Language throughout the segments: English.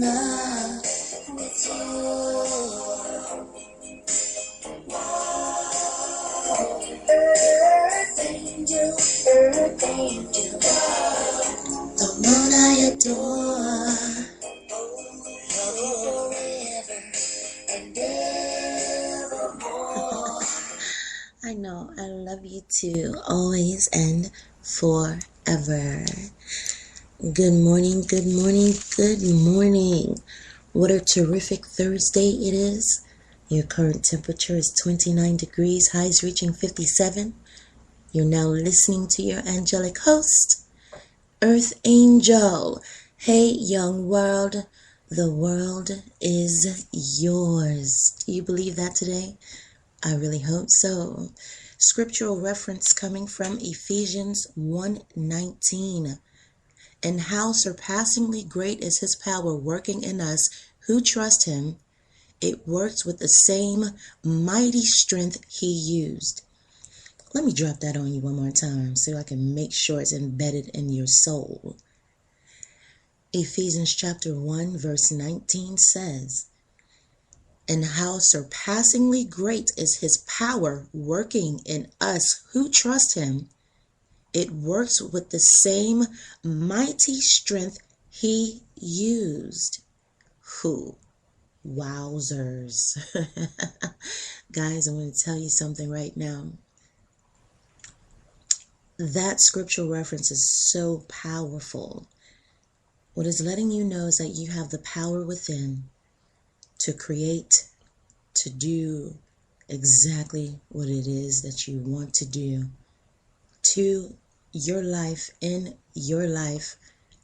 love with earth angel, the one I adore, forever and evermore. I know, I love you too, always and forever. Good morning, good morning, good morning. What a terrific Thursday it is. Your current temperature is 29 degrees, highs reaching 57. You're now listening to your angelic host, Earth Angel. Hey, young world, the world is yours. Do you believe that today? I really hope so. Scriptural reference coming from Ephesians 1:19. And how surpassingly great is his power working in us who trust him. It works with the same mighty strength he used. Let me drop that on you one more time so I can make sure it's embedded in your soul. Ephesians chapter 1 verse 19 says, and how surpassingly great is his power working in us who trust him. It works with the same mighty strength he used. Who? Wowzers. Guys, I'm going to tell you something right now. That scriptural reference is so powerful. What it's letting you know is that you have the power within to create, to do exactly what it is that you want to do to your life, in your life,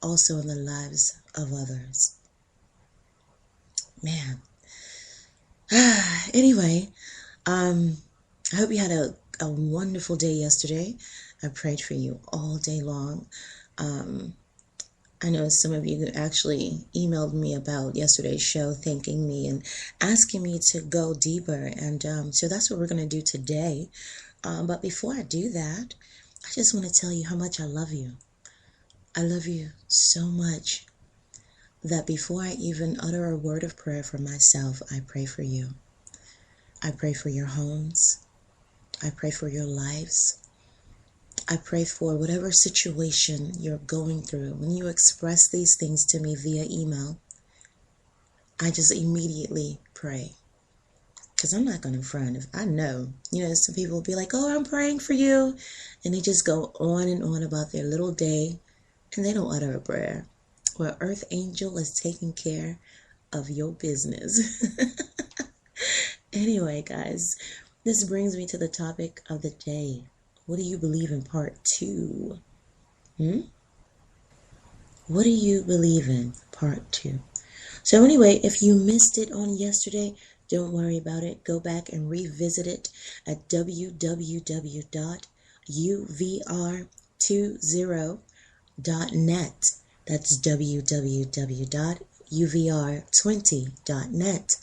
also in the lives of others. Man. Anyway, I hope you had a wonderful day yesterday. I prayed for you all day long. I know some of you actually emailed me about yesterday's show, thanking me and asking me to go deeper. And so that's what we're going to do today. But before I do that, I just want to tell you how much I love you. I love you so much that before I even utter a word of prayer for myself, I pray for you. I pray for your homes. I pray for your lives. I pray for whatever situation you're going through. When you express these things to me via email, I just immediately pray. Because I'm not going to front. If I know, some people will be like, oh, I'm praying for you. And they just go on and on about their little day. And they don't utter a prayer. Well, Earth Angel is taking care of your business. Anyway, guys, this brings me to the topic of the day. What do you believe in part 2? What do you believe in part 2? So anyway, if you missed it on yesterday, don't worry about it. Go back and revisit it at www.uvr20.net. That's www.uvr20.net.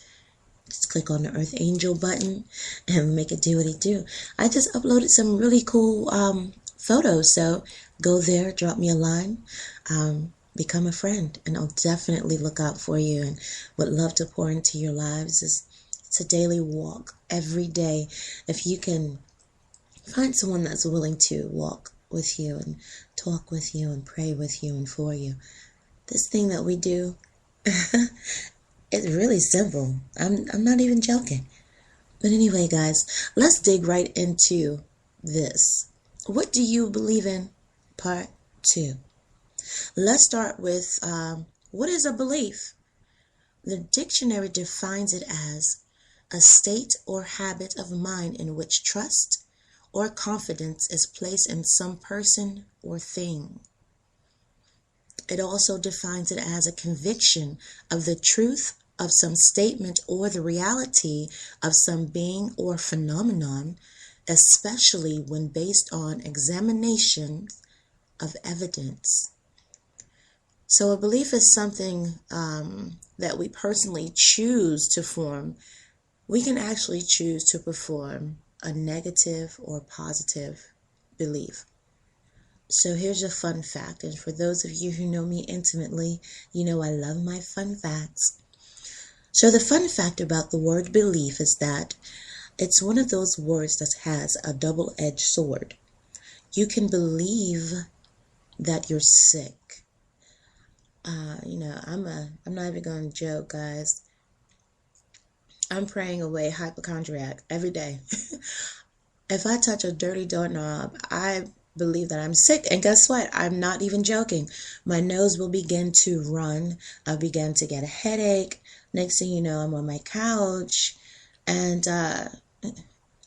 Just click on the Earth Angel button and make it do what it do. I just uploaded some really cool photos, so go there, drop me a line, become a friend, and I'll definitely look out for you and would love to pour into your lives. It's a daily walk every day. If you can find someone that's willing to walk with you and talk with you and pray with you and for you. This thing that we do, it's really simple. I'm not even joking. But anyway, guys, let's dig right into this. What do you believe in? Part 2. Let's start with what is a belief? The dictionary defines it as a state or habit of mind in which trust or confidence is placed in some person or thing. It also defines it as a conviction of the truth of some statement or the reality of some being or phenomenon, especially when based on examination of evidence. So a belief is something that we personally choose to form. We can actually choose to perform a negative or positive belief. So here's a fun fact, and for those of you who know me intimately, you know I love my fun facts. So the fun fact about the word belief is that it's one of those words that has a double-edged sword. You can believe that you're sick. I'm not even going to joke, guys. I'm praying away hypochondriac every day. If I touch a dirty doorknob, I believe that I'm sick. And guess what? I'm not even joking. My nose will begin to run. I'll begin to get a headache. Next thing you know, I'm on my couch. And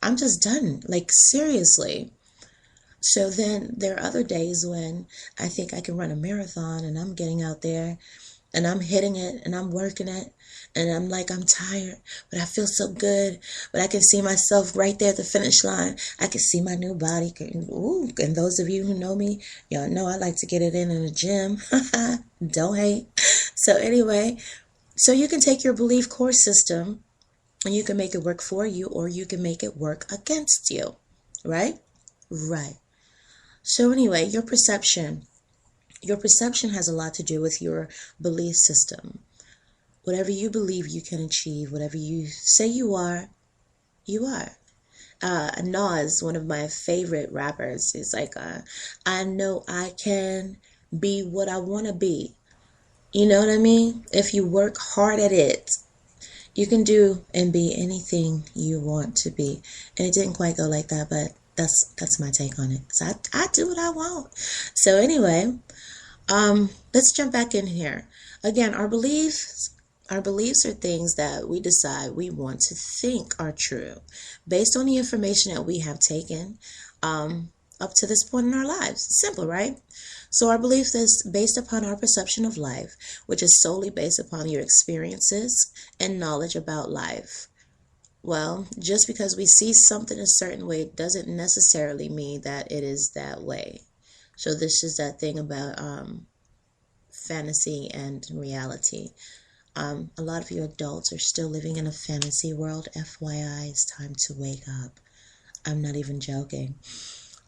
I'm just done. Like, seriously. So then there are other days when I think I can run a marathon and I'm getting out there and I'm hitting it and I'm working it and I'm like, I'm tired, but I feel so good. But I can see myself right there at the finish line. I can see my new body. Ooh, and those of you who know me, y'all know I like to get it in the gym. Don't hate. So anyway, so you can take your belief core system and you can make it work for you or you can make it work against you, right? Right. So anyway, your perception has a lot to do with your belief system. Whatever you believe you can achieve, whatever you say you are, you are. Nas, one of my favorite rappers, is like, I know I can be what I want to be. You know what I mean? If you work hard at it, you can do and be anything you want to be. And it didn't quite go like that, but that's my take on it. So I do what I want. So anyway, let's jump back in here. Again, our beliefs are things that we decide we want to think are true based on the information that we have taken up to this point in our lives. Simple, right? So our belief is based upon our perception of life, which is solely based upon your experiences and knowledge about life. Well, just because we see something a certain way doesn't necessarily mean that it is that way. So this is that thing about fantasy and reality. A lot of you adults are still living in a fantasy world. FYI, it's time to wake up. I'm not even joking.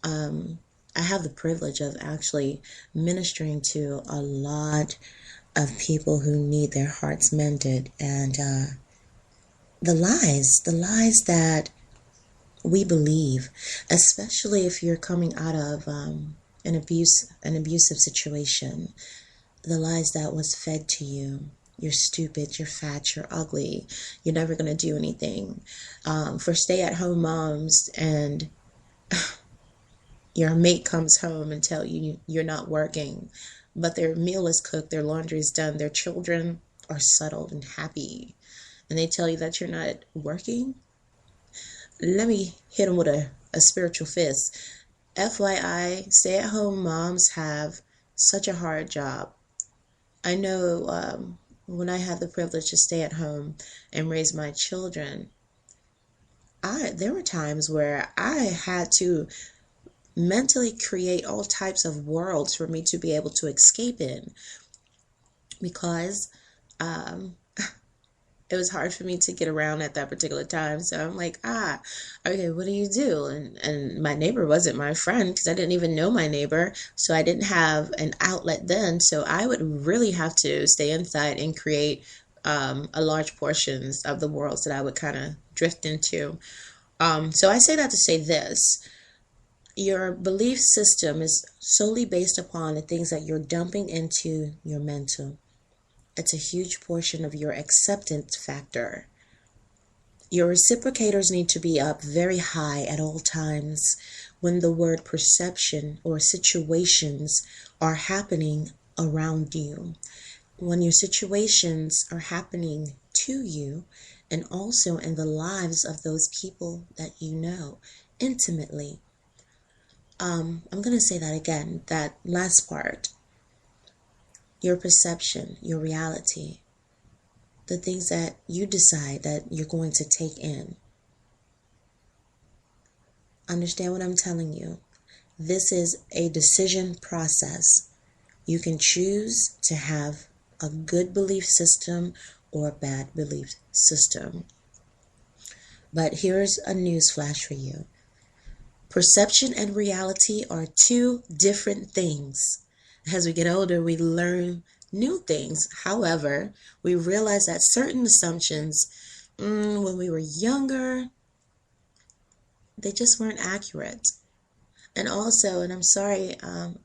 I have the privilege of actually ministering to a lot of people who need their hearts mended, and the lies that we believe, especially if you're coming out of an abusive situation, the lies that was fed to you. You're stupid, you're fat, you're ugly, you're never going to do anything. For stay-at-home moms, and your mate comes home and tell you you're not working, but their meal is cooked, their laundry is done, their children are settled and happy, and they tell you that you're not working. Let me hit them with a spiritual fist. FYI, stay-at-home moms have such a hard job. I know when I had the privilege to stay at home and raise my children, there were times where I had to mentally create all types of worlds for me to be able to escape in, because it was hard for me to get around at that particular time. So I'm like, okay, what do you do? And my neighbor wasn't my friend because I didn't even know my neighbor. So I didn't have an outlet then. So I would really have to stay inside and create a large portions of the worlds that I would kind of drift into. So I say that to say this. Your belief system is solely based upon the things that you're dumping into your mental. It's a huge portion of your acceptance factor. Your reciprocators need to be up very high at all times when the word perception or situations are happening around you. When your situations are happening to you, and also in the lives of those people that you know intimately. I'm going to say that again, that last part. Your perception, your reality, the things that you decide that you're going to take in. Understand what I'm telling you. This is a decision process. You can choose to have a good belief system or a bad belief system. But here's a news flash for you. Perception and reality are two different things. As we get older, we learn new things. However, we realize that certain assumptions, when we were younger, they just weren't accurate. And also, and I'm sorry,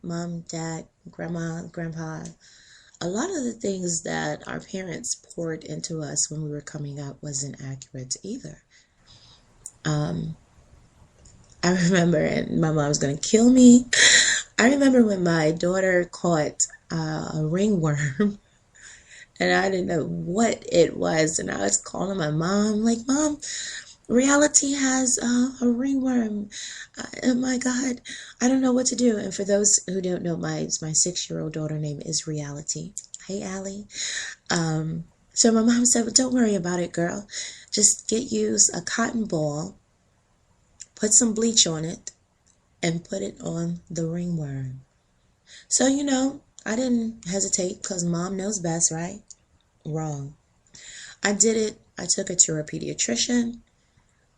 mom, dad, grandma, grandpa, a lot of the things that our parents poured into us when we were coming up wasn't accurate either. I remember, and my mom was going to kill me. I remember when my daughter caught a ringworm and I didn't know what it was. And I was calling my mom, like, Mom, reality has a ringworm. Oh my God, I don't know what to do. And for those who don't know, my 6-year-old daughter name is Reality. Hey, Allie. So my mom said, well, don't worry about it, girl. Just use a cotton ball, put some bleach on it, and put it on the ringworm. So, I didn't hesitate because mom knows best, right? Wrong. I did it. I took her to her pediatrician.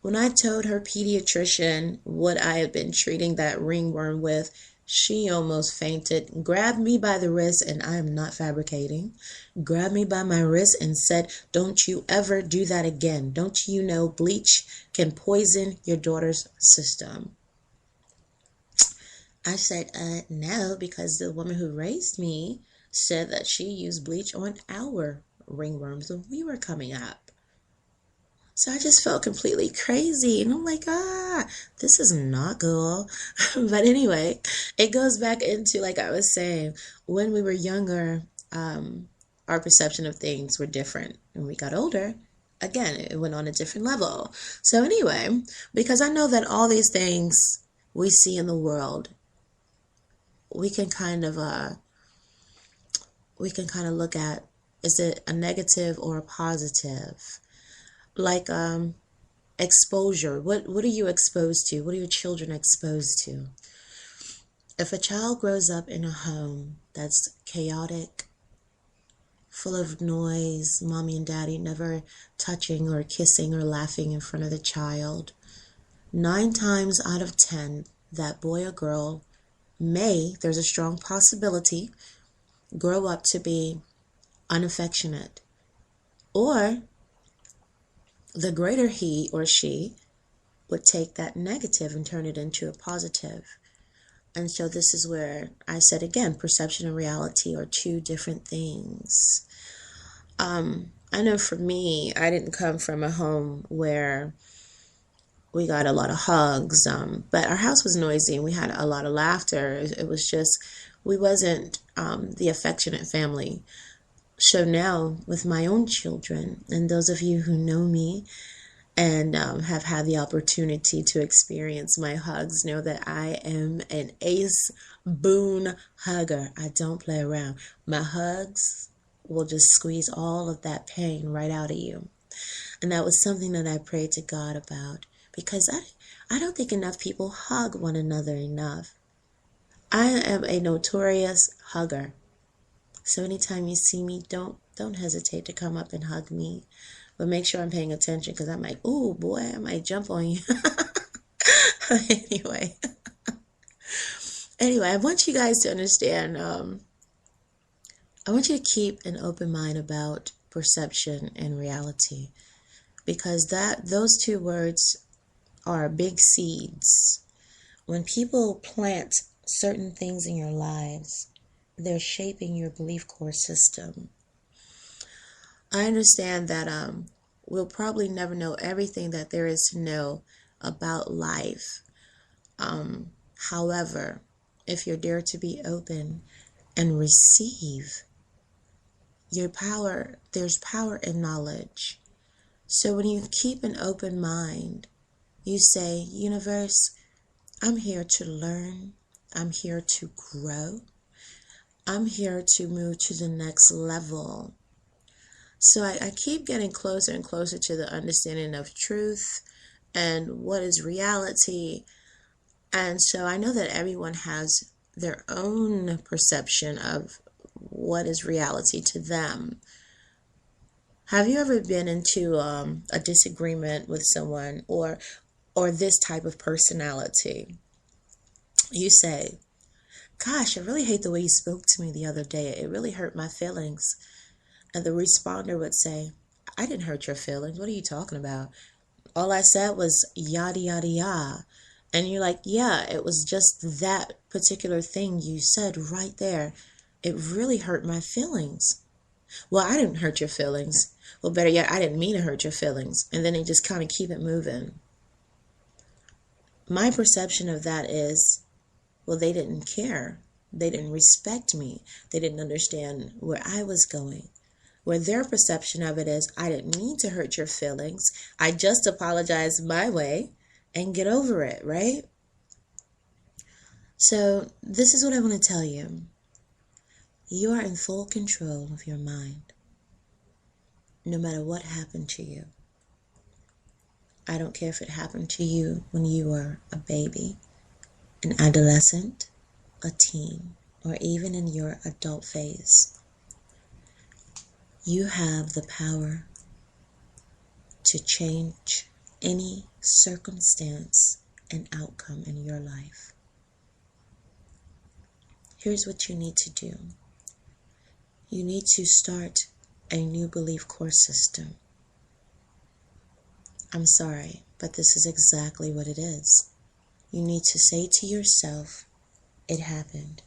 When I told her pediatrician what I had been treating that ringworm with, she almost fainted, grabbed me by the wrist, and I am not fabricating, grabbed me by my wrist and said, don't you ever do that again. Don't you know bleach can poison your daughter's system? I said, no, because the woman who raised me said that she used bleach on our ringworms when we were coming up. So I just felt completely crazy. And I'm like, this is not cool. But anyway, it goes back into, like I was saying, when we were younger, our perception of things were different. When we got older, again, it went on a different level. So anyway, because I know that all these things we see in the world, we can kind of look at, is it a negative or a positive? Like exposure. What are you exposed to? What are your children exposed to? If a child grows up in a home that's chaotic, full of noise, mommy and daddy never touching or kissing or laughing in front of the child, 9 times out of 10, that boy or girl there's a strong possibility, grow up to be unaffectionate. Or the greater he or she would take that negative and turn it into a positive. And so this is where I said again, perception and reality are two different things. I know for me, I didn't come from a home where we got a lot of hugs, but our house was noisy and we had a lot of laughter. It was just, we wasn't the affectionate family. So now with my own children, and those of you who know me and have had the opportunity to experience my hugs, know that I am an ace boon hugger. I don't play around. My hugs will just squeeze all of that pain right out of you. And that was something that I prayed to God about, because I don't think enough people hug one another enough. I am a notorious hugger. So anytime you see me, don't hesitate to come up and hug me. But make sure I'm paying attention, because I'm like, oh boy, I might jump on you. Anyway. I want you guys to understand, I want you to keep an open mind about perception and reality, because those two words are big seeds. When people plant certain things in your lives, they're shaping your belief core system. I understand that we'll probably never know everything that there is to know about life. However, if you're there to be open and receive there's power in knowledge. So when you keep an open mind, you say, universe, I'm here to learn. I'm here to grow. I'm here to move to the next level. So I keep getting closer and closer to the understanding of truth and what is reality. And so I know that everyone has their own perception of what is reality to them. Have you ever been into a disagreement with someone, or or this type of personality. You say, gosh, I really hate the way you spoke to me the other day. It really hurt my feelings. And the responder would say, I didn't hurt your feelings. What are you talking about? All I said was yada, yada, yada. And you're like, yeah, it was just that particular thing you said right there. It really hurt my feelings. Well, I didn't hurt your feelings. Well, better yet, I didn't mean to hurt your feelings. And then they just kind of keep it moving. My perception of that is, well, they didn't care. They didn't respect me. They didn't understand where I was going. Where their perception of it is, I didn't mean to hurt your feelings. I just apologized my way and get over it, right? So this is what I want to tell you. You are in full control of your mind, no matter what happened to you. I don't care if it happened to you when you were a baby, an adolescent, a teen, or even in your adult phase. You have the power to change any circumstance and outcome in your life. Here's what you need to do. You need to start a new belief course system. I'm sorry, but this is exactly what it is. You need to say to yourself, it happened.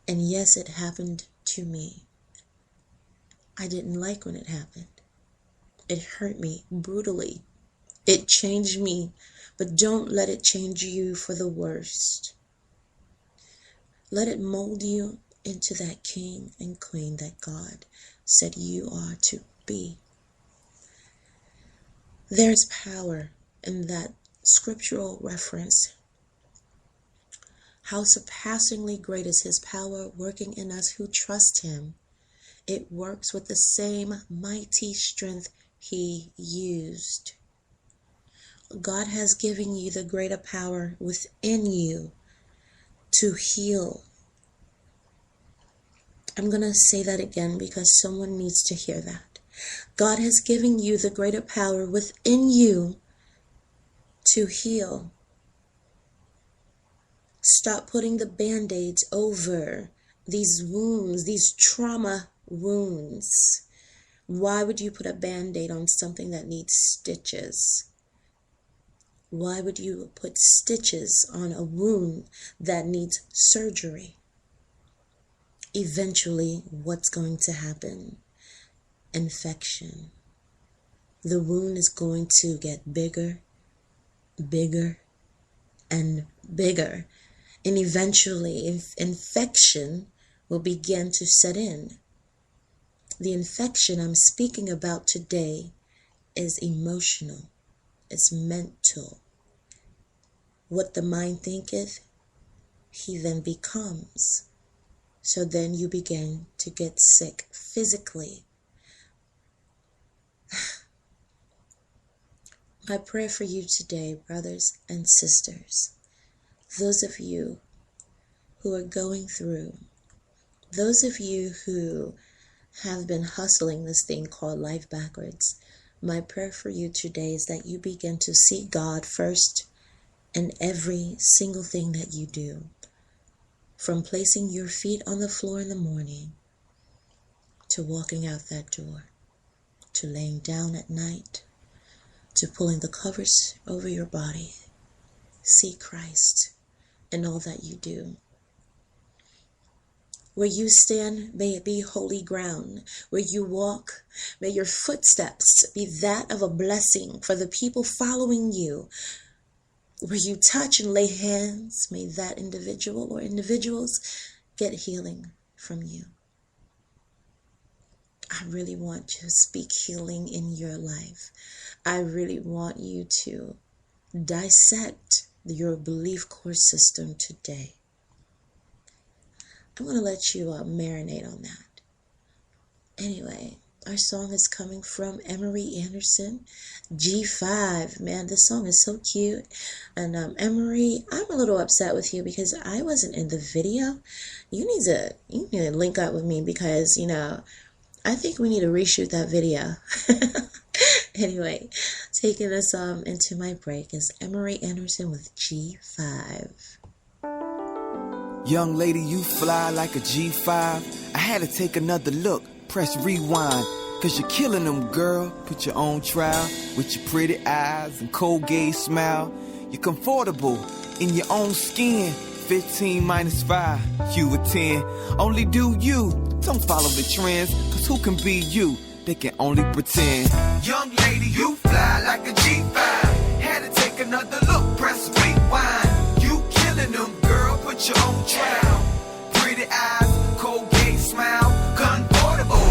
And yes, it happened to me. I didn't like when it happened. It hurt me brutally. It changed me, but don't let it change you for the worst. Let it mold you into that king and queen that God said you are to be. There's power in that scriptural reference. How surpassingly great is his power working in us who trust him. It works with the same mighty strength he used. God has given you the greater power within you to heal. I'm going to say that again because someone needs to hear that. God has given you the greater power within you to heal. Stop putting the band-aids over these wounds, these trauma wounds. Why would you put a band-aid on something that needs stitches? Why would you put stitches on a wound that needs surgery? Eventually, what's going to happen? Infection. The wound is going to get bigger, bigger, and bigger. And eventually, infection will begin to set in. The infection I'm speaking about today is emotional. It's mental. What the mind thinketh, he then becomes. So then you begin to get sick physically. My prayer for you today, brothers and sisters, those of you who are going through, those of you who have been hustling this thing called life backwards, my prayer for you today is that you begin to seek God first in every single thing that you do. From placing your feet on the floor in the morning, to walking out that door, to laying down at night, to pulling the covers over your body. Seek Christ in all that you do. Where you stand, may it be holy ground. Where you walk, may your footsteps be that of a blessing for the people following you. Where you touch and lay hands, may that individual or individuals get healing from you. I really want to speak healing in your life. I really want you to dissect your belief course system today. I'm going to let you marinate on that. Anyway, our song is coming from Emery Anderson, G5. Man, this song is so cute. And Emery, I'm a little upset with you because I wasn't in the video. You need to link up with me because, I think we need to reshoot that video. Anyway, taking us into my break is Emery Anderson with G5. Young lady, you fly like a G5. I had to take another look, press rewind. Cause you're killing them, girl. Put your own trial with your pretty eyes and cold gaze smile. You're comfortable in your own skin. 15 minus 5, you a 10. Only do you. Don't follow the trends. Cause who can be you? They can only pretend. Young lady, you fly like a G5. Had to take another look, press rewind. You killing them, girl. Put your own trial. Pretty eyes, cold gaze smile. Comfortable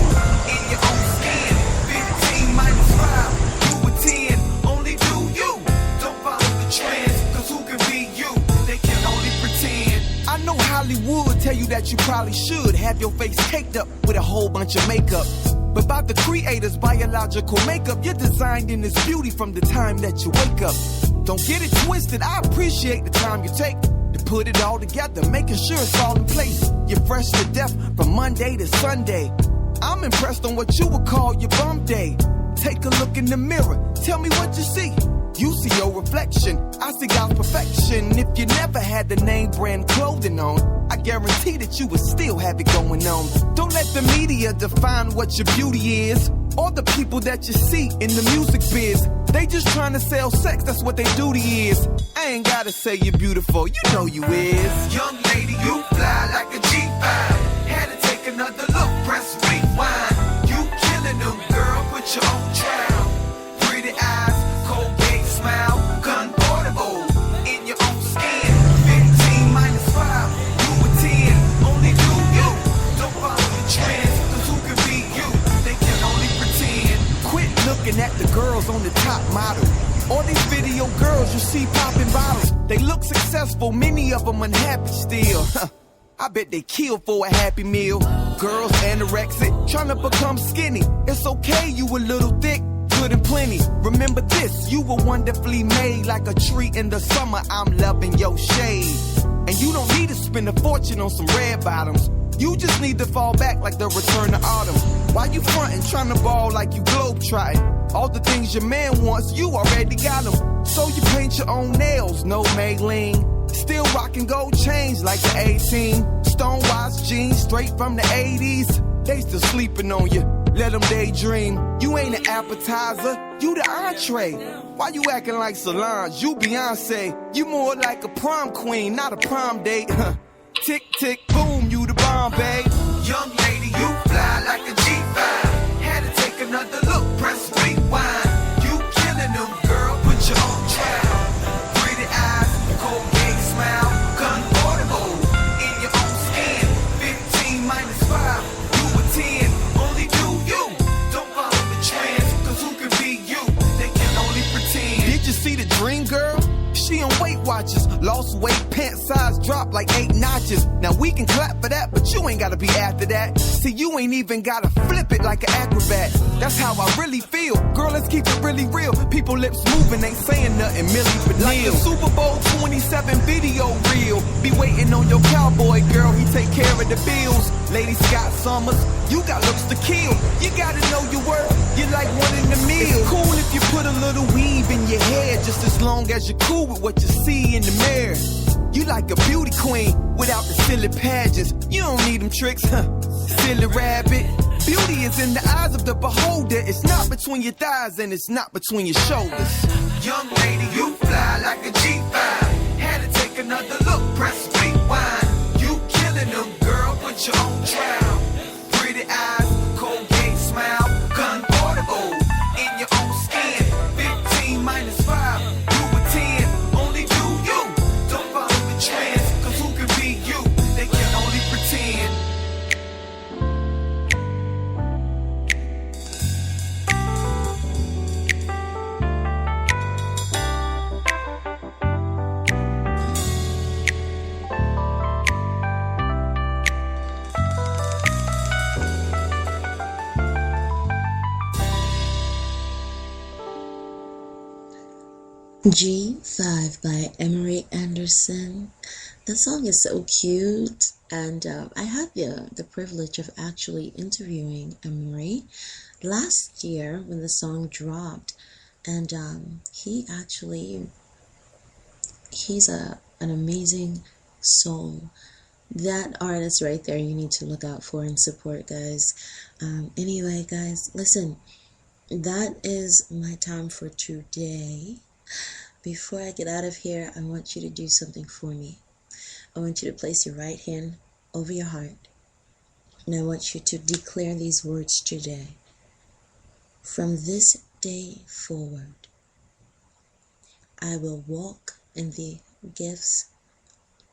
in your own skin. 15 minus 5, you a 10. Only do you. Don't follow the trends, cause who can be you? They can only pretend. I know Hollywood tell you that you probably should have your face caked up with a whole bunch of makeup. But by the creator's biological makeup, you're designed in this beauty from the time that you wake up. Don't get it twisted, I appreciate the time you take to put it all together, making sure it's all in place. You're fresh to death from Monday to Sunday. I'm impressed on what you would call your bum day. Take a look in the mirror, tell me what you see. You see your reflection, I see God's perfection. If you never had the name brand clothing on, I guarantee that you would still have it going on. Don't let the media define what your beauty is, or the people that you see in the music biz. They just trying to sell sex, that's what they duty is. I ain't gotta say you're beautiful, you know you is. Young lady, you fly like a G5. Had to take another look, press rewind. You killing them, girl, put your own trial. Pretty eyes, cold gaze smile. Comfortable in your own skin. 15 minus 5, you a 10. Only do you. Don't follow the trends, cause who can be you? They can only pretend. Quit looking at the girls on the top model. All these video girls you see popping bottles. They look successful, many of them unhappy still. I bet they kill for a happy meal. Girls anorexic, trying to become skinny. It's okay, you a little thick, good and plenty. Remember this, you were wonderfully made. Like a tree in the summer, I'm loving your shade. And you don't need to spend a fortune on some red bottoms. You just need to fall back like the return of autumn. Why you frontin', trying to ball like you globetrotting? All the things your man wants, you already got them. So you paint your own nails, no Maybelline. Still rocking gold chains like the 18. Stonewashed jeans straight from the 80s. They still sleeping on you, let them daydream. You ain't an appetizer, you the entree. Why you acting like Solange, you Beyonce. You more like a prom queen, not a prom date. Tick, tick, boom, you the bomb, babe. Young lady, you fly like a G5. Had to take another look, press rewind. You killing them, girl, put your own trial. Pretty eyes, cold gaze smile. Comfortable in your own skin. 15 minus 5, you a 10. Only do you. Don't follow the trends, cause who can be you? They can only pretend. Did you see the dream girl? She on Weight Watchers, lost weight, pant size dropped like 8 notches. Now we can clap for that, but you ain't gotta be after that. See, you ain't even gotta flip it like an acrobat. That's how I really feel. Girl, let's keep it really real. People lips moving, ain't saying nothing, Millie Vanille. Like the Super Bowl 27 video reel. Be waiting on your cowboy, girl, he take care of the bills. Lady Scott Summers, you got looks to kill. You gotta know your worth, you're like one in the meal. It's cool if you put a little weave in your hair, just as long as you're cool with what you see in the mirror. You like a beauty queen without the silly pageants. You don't need them tricks, silly rabbit. Beauty is in the eyes of the beholder. It's not between your thighs and it's not between your shoulders. Young lady, you fly like a G5. Had to take another look, press rewind. You killing them, girl, put your own trial. Pretty eyes, cold gaze smile. Comfortable in your own skin. 15 minus 5, you a 10. Only do you. Don't follow the trends, cause who can be you? They can only pretend. G5 by Emery Anderson. The song is so cute, and I had the privilege of actually interviewing Emery last year when the song dropped, and he's an amazing soul. That artist right there, you need to look out for and support, guys. Anyway, guys, listen, that is my time for today. Before I get out of here, I want you to do something for me. I want you to place your right hand over your heart, and I want you to declare these words today. From this day forward, I will walk in the gifts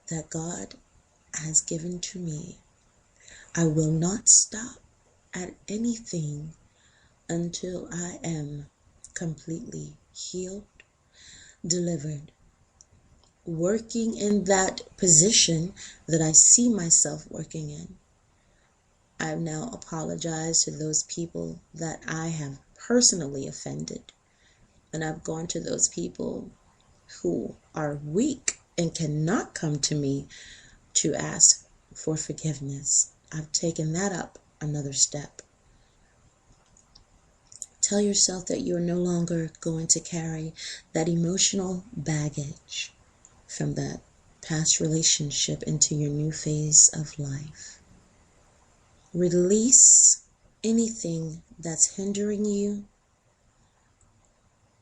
that God has given to me. I will not stop at anything until I am completely healed, delivered, working in that position that I see myself working in. I've now apologized to those people that I have personally offended, and I've gone to those people who are weak and cannot come to me to ask for forgiveness. I've taken that up another step. Tell yourself that you're no longer going to carry that emotional baggage from that past relationship into your new phase of life. Release anything that's hindering you.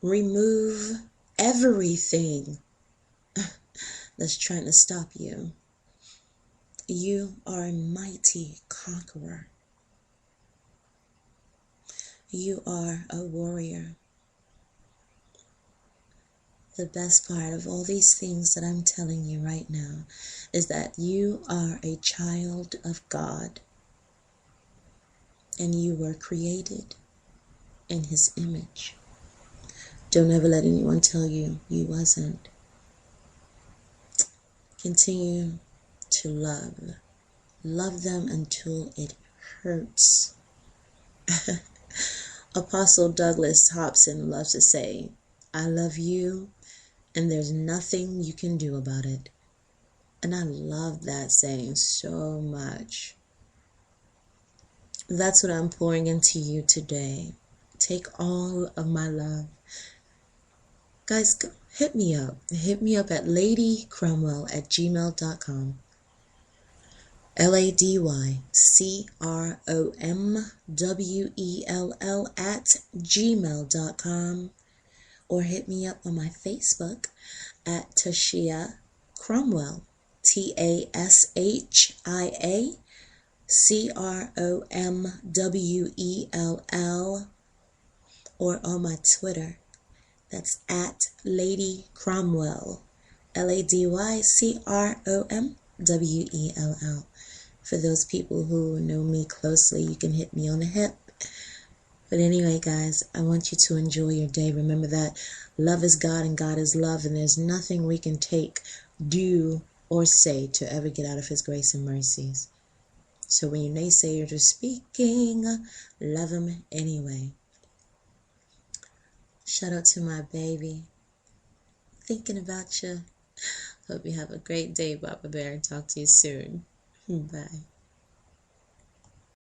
Remove everything that's trying to stop you. You are a mighty conqueror. You are a warrior. The best part of all these things that I'm telling you right now is that you are a child of God, and you were created in His image. Don't ever let anyone tell you you wasn't. Continue to love. Love them until it hurts. Apostle Douglas Hobson loves to say, I love you, and there's nothing you can do about it. And I love that saying so much. That's what I'm pouring into you today. Take all of my love. Guys, hit me up. Hit me up at ladycromwell@gmail.com. ladycromwell@gmail.com. Or hit me up on my Facebook at Tashia Cromwell. TASHIACROMWELL. Or on my Twitter. That's at Lady Cromwell. LADYCROMWELL. For those people who know me closely, you can hit me on the hip. But anyway, guys, I want you to enjoy your day. Remember that love is God and God is love, and there's nothing we can take, do, or say to ever get out of His grace and mercies. So when you naysayers are speaking, love Him anyway. Shout out to my baby. Thinking about you. Hope you have a great day, Papa Bear. Talk to you soon. Bye.